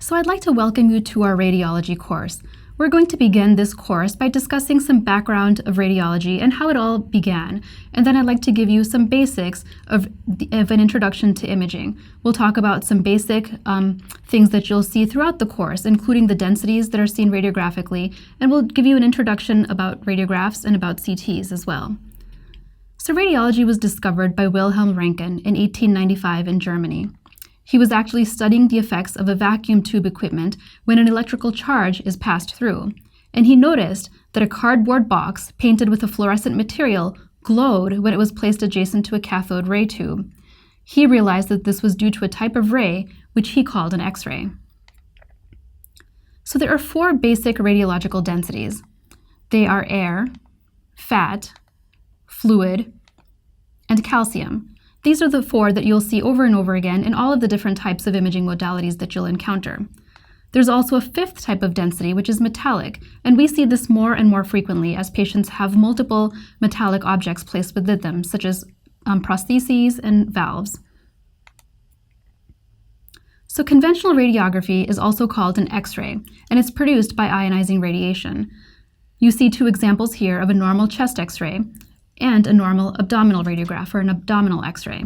So I'd like to welcome you to our radiology course. We're going to begin this course by discussing some background of radiology and how it all began. And then I'd like to give you some basics of an introduction to imaging. We'll talk about some basic things that you'll see throughout the course, including the densities that are seen radiographically, and we'll give you an introduction about radiographs and about CTs as well. So radiology was discovered by Wilhelm Röntgen in 1895 in Germany. He was actually studying the effects of a vacuum tube equipment when an electrical charge is passed through, and he noticed that a cardboard box painted with a fluorescent material glowed when it was placed adjacent to a cathode ray tube. He realized that this was due to a type of ray which he called an X-ray. So there are four basic radiological densities. They are air, fat, fluid, and calcium. These are the four that you'll see over and over again in all of the different types of imaging modalities that you'll encounter. There's also a fifth type of density, which is metallic, and we see this more and more frequently as patients have multiple metallic objects placed within them, such as prostheses and valves. So conventional radiography is also called an X-ray, and it's produced by ionizing radiation. You see two examples here of a normal chest X-ray and a normal abdominal radiograph, or an abdominal X-ray.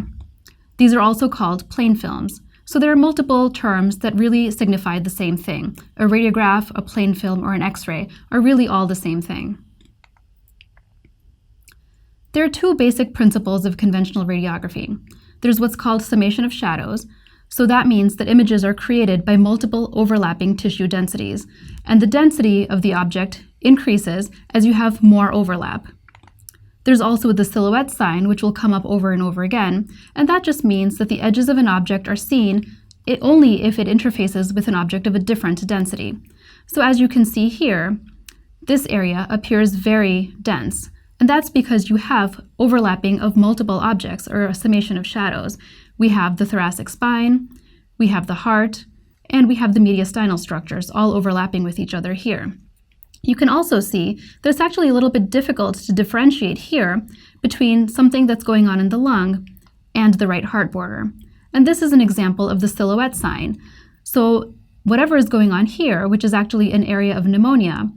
These are also called plain films. So there are multiple terms that really signify the same thing. A radiograph, a plain film, or an X-ray are really all the same thing. There are two basic principles of conventional radiography. There's what's called summation of shadows. So that means that images are created by multiple overlapping tissue densities, and the density of the object increases as you have more overlap. There's also the silhouette sign, which will come up over and over again, and that just means that the edges of an object are seen only if it interfaces with an object of a different density. So as you can see here, this area appears very dense, and that's because you have overlapping of multiple objects, or a summation of shadows. We have the thoracic spine, we have the heart, and we have the mediastinal structures all overlapping with each other here. You can also see that it's actually a little bit difficult to differentiate here between something that's going on in the lung and the right heart border. And this is an example of the silhouette sign. So whatever is going on here, which is actually an area of pneumonia,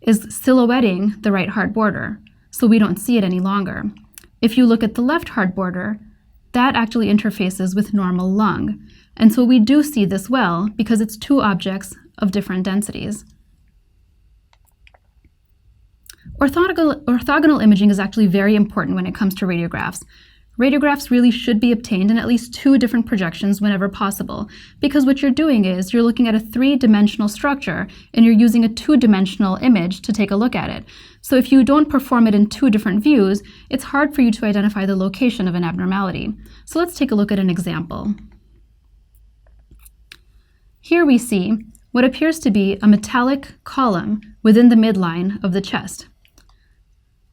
is silhouetting the right heart border, so we don't see it any longer. If you look at the left heart border, that actually interfaces with normal lung. And so we do see this well because it's two objects of different densities. Orthogonal imaging is actually very important when it comes to radiographs. Radiographs really should be obtained in at least two different projections whenever possible, because what you're doing is you're looking at a three-dimensional structure and you're using a two-dimensional image to take a look at it. So if you don't perform it in two different views, it's hard for you to identify the location of an abnormality. So let's take a look at an example. Here we see what appears to be a metallic column within the midline of the chest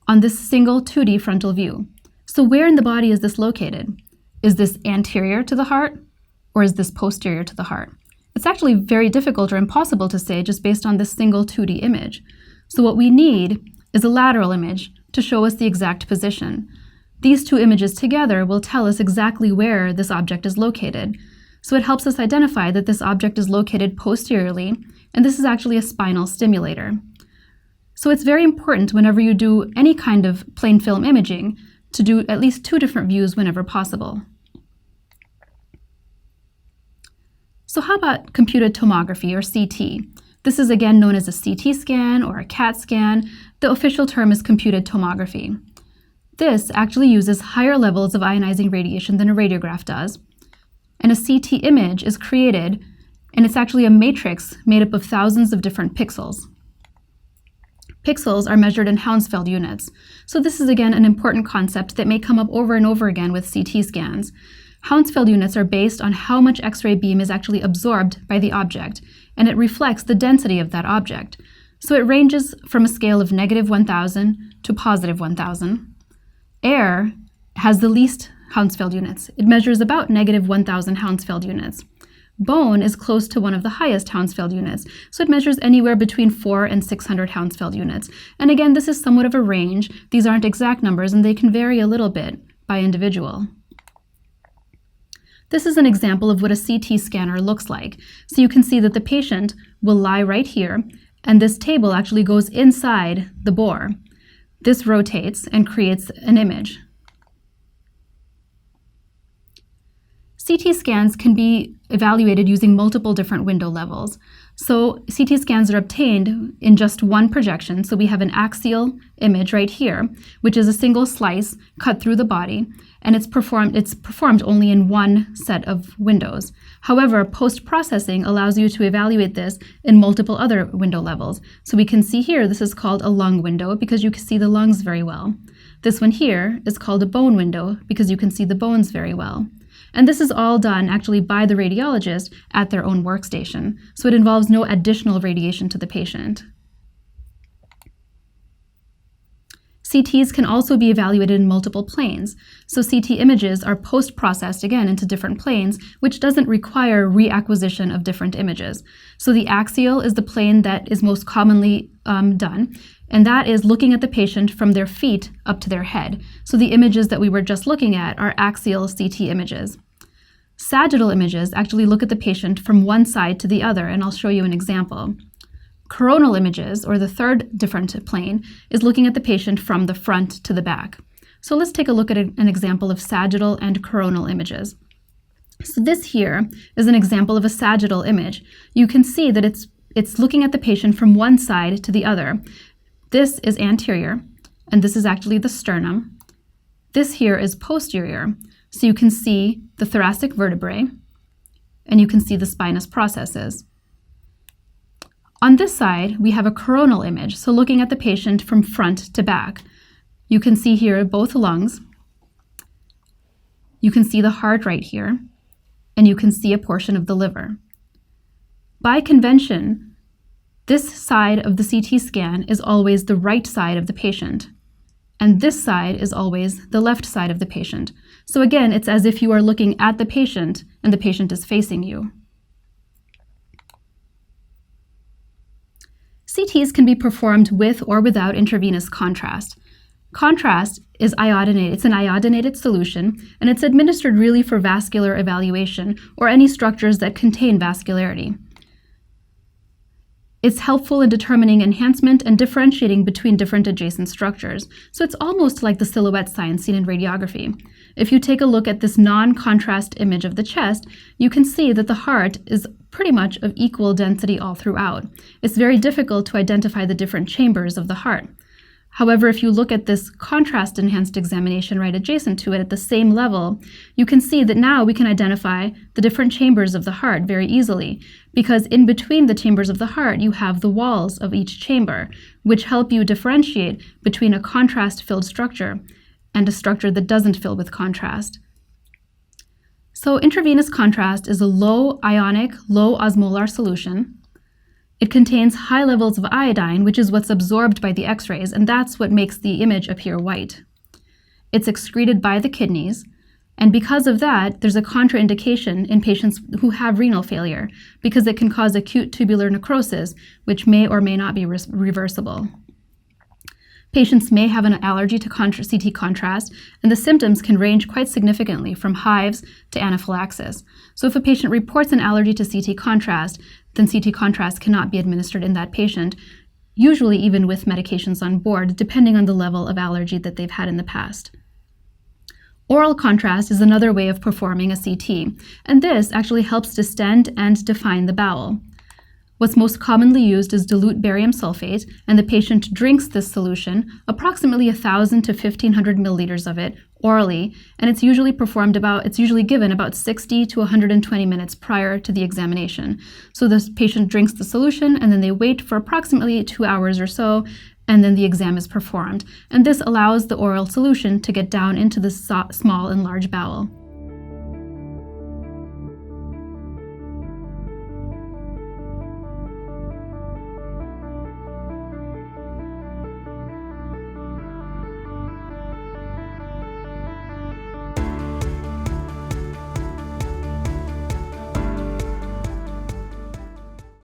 on this single 2D frontal view. So where in the body is this located? Is this anterior to the heart, or is this posterior to the heart? It's actually very difficult or impossible to say just based on this single 2D image. So what we need is a lateral image to show us the exact position. These two images together will tell us exactly where this object is located. So it helps us identify that this object is located posteriorly, and this is actually a spinal stimulator. So it's very important whenever you do any kind of plain film imaging to do at least two different views whenever possible. So how about computed tomography, or CT? This is again known as a CT scan or a CAT scan. The official term is computed tomography. This actually uses higher levels of ionizing radiation than a radiograph does. And a CT image is created, and it's actually a matrix made up of thousands of different pixels. Pixels are measured in Hounsfield units. So this is again an important concept that may come up over and over again with CT scans. Hounsfield units are based on how much X-ray beam is actually absorbed by the object, and it reflects the density of that object. So it ranges from a scale of -1000 to +1000. Air has the least Hounsfield units. It measures about -1000 Hounsfield units. Bone is close to one of the highest Hounsfield units, so it measures anywhere between 400 and 600 Hounsfield units. And again, this is somewhat of a range. These aren't exact numbers, and they can vary a little bit by individual. This is an example of what a CT scanner looks like. So you can see that the patient will lie right here, and this table actually goes inside the bore. This rotates and creates an image. CT scans can be evaluated using multiple different window levels. So CT scans are obtained in just one projection. So we have an axial image right here, which is a single slice cut through the body, and it's performed only in one set of windows. However, post-processing allows you to evaluate this in multiple other window levels. So we can see here, this is called a lung window because you can see the lungs very well. This one here is called a bone window because you can see the bones very well. And this is all done actually by the radiologist at their own workstation, so it involves no additional radiation to the patient. CTs can also be evaluated in multiple planes. So CT images are post-processed again into different planes, which doesn't require reacquisition of different images. So the axial is the plane that is most commonly done, and that is looking at the patient from their feet up to their head. So the images that we were just looking at are axial CT images. Sagittal images actually look at the patient from one side to the other, and I'll show you an example. Coronal images, or the third different plane, is looking at the patient from the front to the back. So let's take a look at an example of sagittal and coronal images. So this here is an example of a sagittal image. You can see that it's looking at the patient from one side to the other. This is anterior, and this is actually the sternum. This here is posterior, so you can see the thoracic vertebrae, and you can see the spinous processes. On this side, we have a coronal image, so looking at the patient from front to back. You can see here both lungs. You can see the heart right here, and you can see a portion of the liver. By convention, this side of the CT scan is always the right side of the patient, and this side is always the left side of the patient. So again, it's as if you are looking at the patient and the patient is facing you. CTs can be performed with or without intravenous contrast. Contrast is iodinated. It's an iodinated solution, and it's administered really for vascular evaluation or any structures that contain vascularity. It's helpful in determining enhancement and differentiating between different adjacent structures. So it's almost like the silhouette sign seen in radiography. If you take a look at this non-contrast image of the chest, you can see that the heart is pretty much of equal density all throughout. It's very difficult to identify the different chambers of the heart. However, if you look at this contrast-enhanced examination right adjacent to it at the same level, you can see that now we can identify the different chambers of the heart very easily, because in between the chambers of the heart, you have the walls of each chamber, which help you differentiate between a contrast-filled structure and a structure that doesn't fill with contrast. So intravenous contrast is a low ionic, low osmolar solution. It contains high levels of iodine, which is what's absorbed by the X-rays, and that's what makes the image appear white. It's excreted by the kidneys, and because of that, there's a contraindication in patients who have renal failure, because it can cause acute tubular necrosis, which may or may not be reversible. Patients may have an allergy to CT contrast, and the symptoms can range quite significantly from hives to anaphylaxis. So if a patient reports an allergy to CT contrast, then CT contrast cannot be administered in that patient, usually even with medications on board, depending on the level of allergy that they've had in the past. Oral contrast is another way of performing a CT, and this actually helps distend and define the bowel. What's most commonly used is dilute barium sulfate, and the patient drinks this solution, approximately 1,000 to 1,500 milliliters of it, orally, and it's usually given about 60 to 120 minutes prior to the examination. So the patient drinks the solution, and then they wait for approximately 2 hours or so, and then the exam is performed. And this allows the oral solution to get down into the small and large bowel.